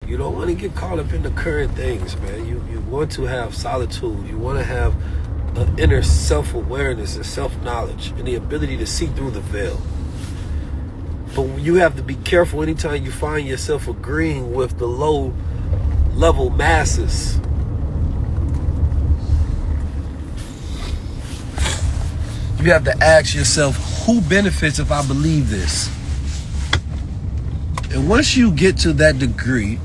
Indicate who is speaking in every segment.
Speaker 1: You don't want to get caught up in the current things, man. You want to have solitude. You want to have an inner self-awareness and self-knowledge and the ability to see through the veil. But you have to be careful anytime you find yourself agreeing with the low-level masses. You have to ask yourself, who benefits if I believe this? And once you get to that degree,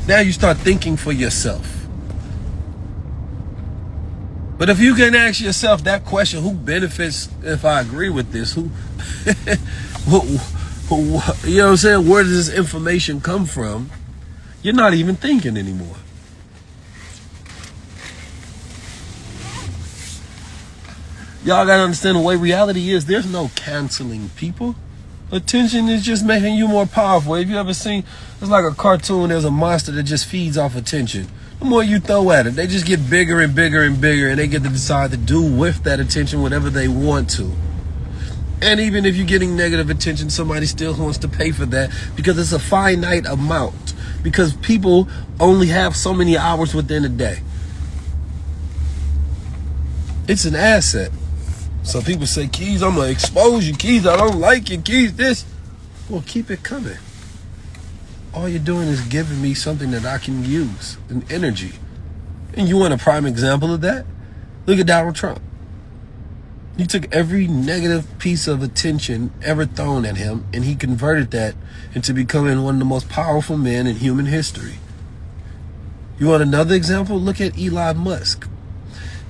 Speaker 1: now you start thinking for yourself. But if you can ask yourself that question, who benefits if I agree with this? Who, you know what I'm saying? Where does this information come from? You're not even thinking anymore. Y'all gotta understand the way reality is. There's no canceling people. Attention is just making you more powerful. Have you ever seen, it's like a cartoon, there's a monster that just feeds off attention. The more you throw at it, they just get bigger and bigger and bigger, and they get to decide to do with that attention whatever they want to. And even if you're getting negative attention, somebody still wants to pay for that because it's a finite amount. Because people only have so many hours within a day. It's an asset. So people say, Keys, I'm going to expose you. Keys, I don't like you. Keys, this. Well, keep it coming. All you're doing is giving me something that I can use, an energy. And you want a prime example of that? Look at Donald Trump. He took every negative piece of attention ever thrown at him, and he converted that into becoming one of the most powerful men in human history. You want another example? Look at Elon Musk.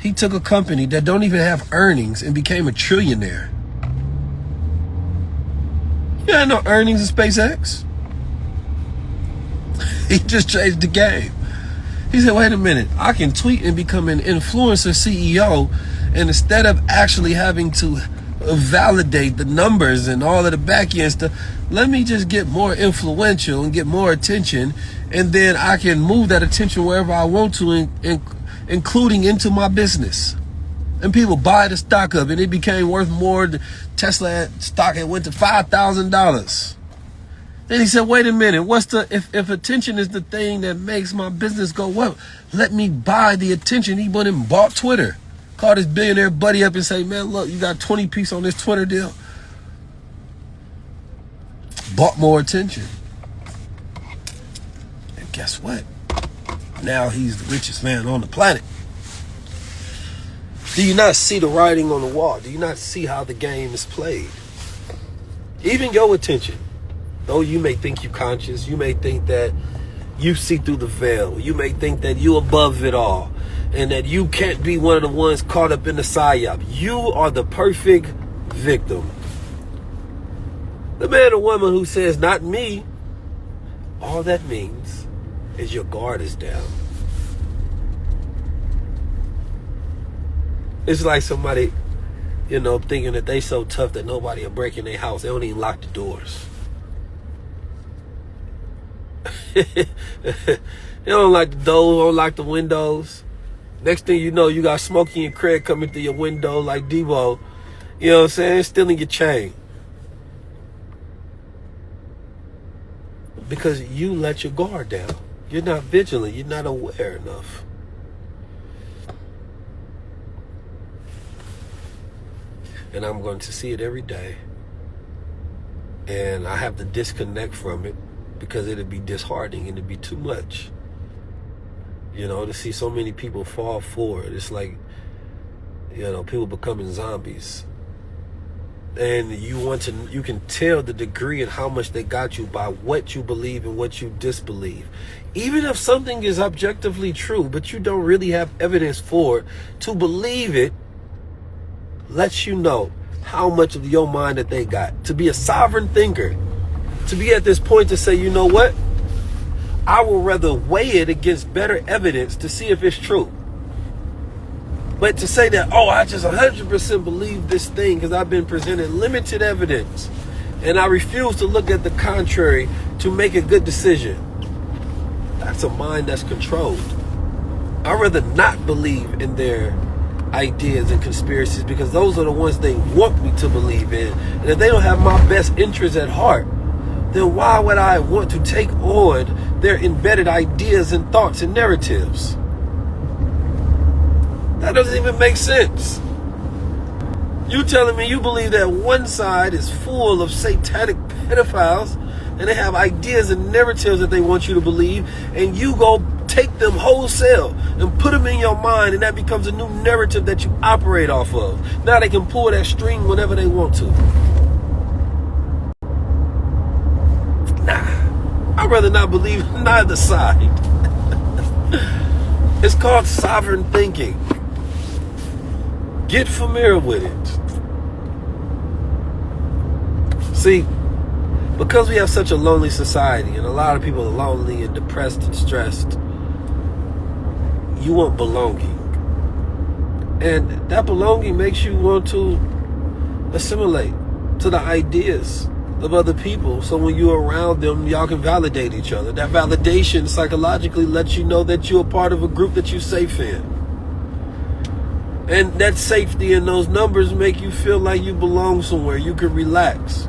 Speaker 1: He took a company that don't even have earnings and became a trillionaire. You had no earnings in SpaceX. He just changed the game. He said, wait a minute, I can tweet and become an influencer CEO, and instead of actually having to validate the numbers and all of the back end stuff, let me just get more influential and get more attention, and then I can move that attention wherever I want to, including into my business. And people buy the stock of it. It became worth more. The Tesla stock had went to $5,000. Then he said, wait a minute, if attention is the thing that makes my business go well, let me buy the attention. He went and bought Twitter. Called his billionaire buddy up and say, man, look, you got 20 piece on this Twitter deal. Bought more attention. And guess what? Now he's the richest man on the planet. Do you not see the writing on the wall? Do you not see how the game is played? Even your attention, though you may think you're conscious, you may think that you see through the veil, you may think that you above it all, and that you can't be one of the ones caught up in the psyop. You are the perfect victim. The man or woman who says, not me, all that means is your guard is down. It's like somebody, thinking that they so tough that nobody will break in their house. They don't even lock the doors. They don't lock the doors, don't lock the windows. Next thing you know, you got Smokey and Craig coming through your window like Debo. You know what I'm saying? Stealing your chain. Because you let your guard down. You're not vigilant. You're not aware enough. And I'm going to see it every day. And I have to disconnect from it because it'd be disheartening and it'd be too much. To see so many people fall for it. It's like, people becoming zombies. And you can tell the degree and how much they got you by what you believe and what you disbelieve. Even if something is objectively true, but you don't really have evidence for it, to believe it lets you know how much of your mind that they got. To be a sovereign thinker, to be at this point to say, you know what? I will rather weigh it against better evidence to see if it's true. But to say that, I just 100% believe this thing because I've been presented limited evidence and I refuse to look at the contrary to make a good decision. That's a mind that's controlled. I'd rather not believe in their ideas and conspiracies because those are the ones they want me to believe in. And if they don't have my best interests at heart, then why would I want to take on their embedded ideas and thoughts and narratives? That doesn't even make sense. You telling me you believe that one side is full of satanic pedophiles and they have ideas and narratives that they want you to believe, and you go take them wholesale and put them in your mind, and that becomes a new narrative that you operate off of. Now they can pull that string whenever they want to. Nah, I'd rather not believe neither side. It's called sovereign thinking. Get familiar with it. See, because we have such a lonely society, and a lot of people are lonely and depressed and stressed, you want belonging. And that belonging makes you want to assimilate to the ideas of other people. So when you're around them, y'all can validate each other. That validation psychologically lets you know that you're a part of a group that you're safe in. And that safety and those numbers make you feel like you belong somewhere. You can relax.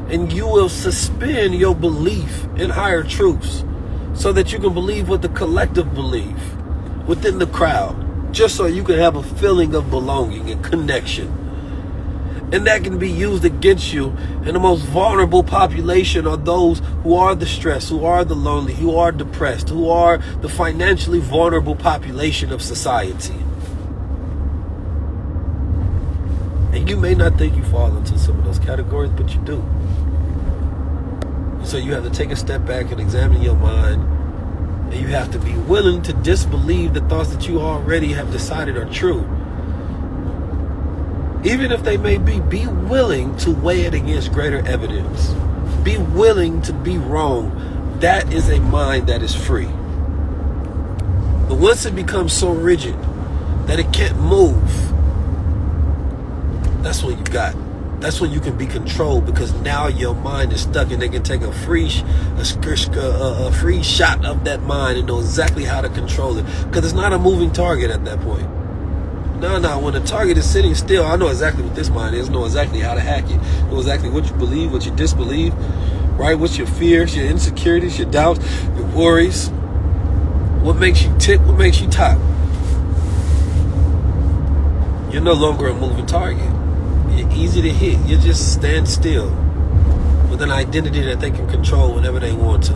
Speaker 1: And you will suspend your belief in higher truths so that you can believe what the collective believe within the crowd, just so you can have a feeling of belonging and connection. And that can be used against you. And the most vulnerable population are those who are the stressed, who are the lonely, who are depressed, who are the financially vulnerable population of society. And you may not think you fall into some of those categories, but you do. So you have to take a step back and examine your mind. And you have to be willing to disbelieve the thoughts that you already have decided are true. Even if they may be willing to weigh it against greater evidence. Be willing to be wrong. That is a mind that is free. But once it becomes so rigid that it can't move, that's when that's when you can be controlled, because now your mind is stuck and they can take a free shot of that mind and know exactly how to control it, because it's not a moving target at that point. No, when the target is sitting still, I know exactly what this mind is, know exactly how to hack it, know exactly what you believe, what you disbelieve, right? What's your fears, your insecurities, your doubts, your worries, what makes you tick, what makes you top. You're no longer a moving target. You're easy to hit. You just stand still with an identity that they can control whenever they want to.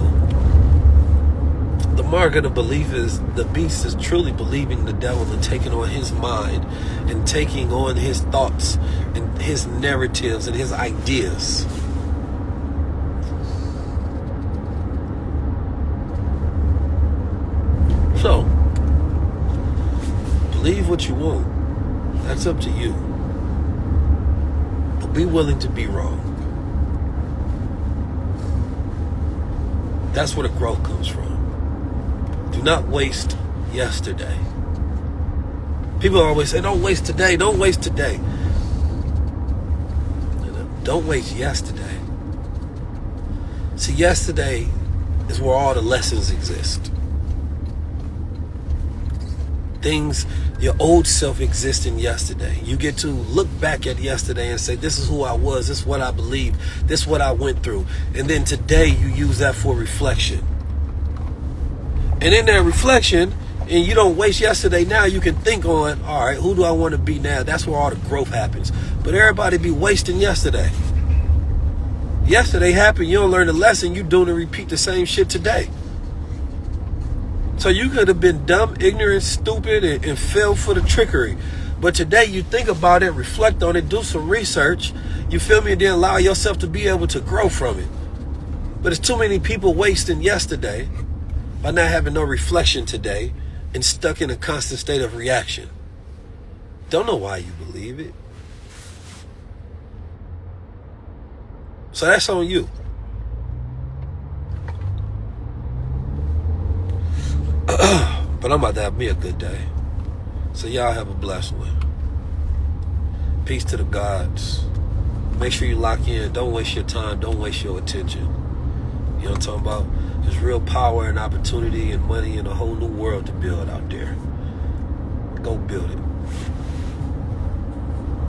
Speaker 1: The mark of the belief is the beast is truly believing the devil and taking on his mind and taking on his thoughts and his narratives and his ideas. So, believe what you want. That's up to you. But be willing to be wrong. That's where the growth comes from. Do not waste yesterday. People always say, don't waste today, don't waste today. Don't waste yesterday. See, yesterday is where all the lessons exist. Things, your old self exists in yesterday. You get to look back at yesterday and say, this is who I was, this is what I believed, this is what I went through. And then today you use that for reflection. And in that reflection, and you don't waste yesterday, now you can think on, all right, who do I want to be now? That's where all the growth happens. But everybody be wasting yesterday. Yesterday happened, you don't learn the lesson, you doing and repeat the same shit today. So you could have been dumb, ignorant, stupid, and fell for the trickery. But today you think about it, reflect on it, do some research, you feel me, and then allow yourself to be able to grow from it. But there's too many people wasting yesterday by not having no reflection today and stuck in a constant state of reaction. Don't know why you believe it. So that's on you. But I'm about to have me a good day. So y'all have a blessed one. Peace to the gods. Make sure you lock in. Don't waste your time. Don't waste your attention. You know what I'm talking about? There's real power and opportunity and money and a whole new world to build out there. Go build it.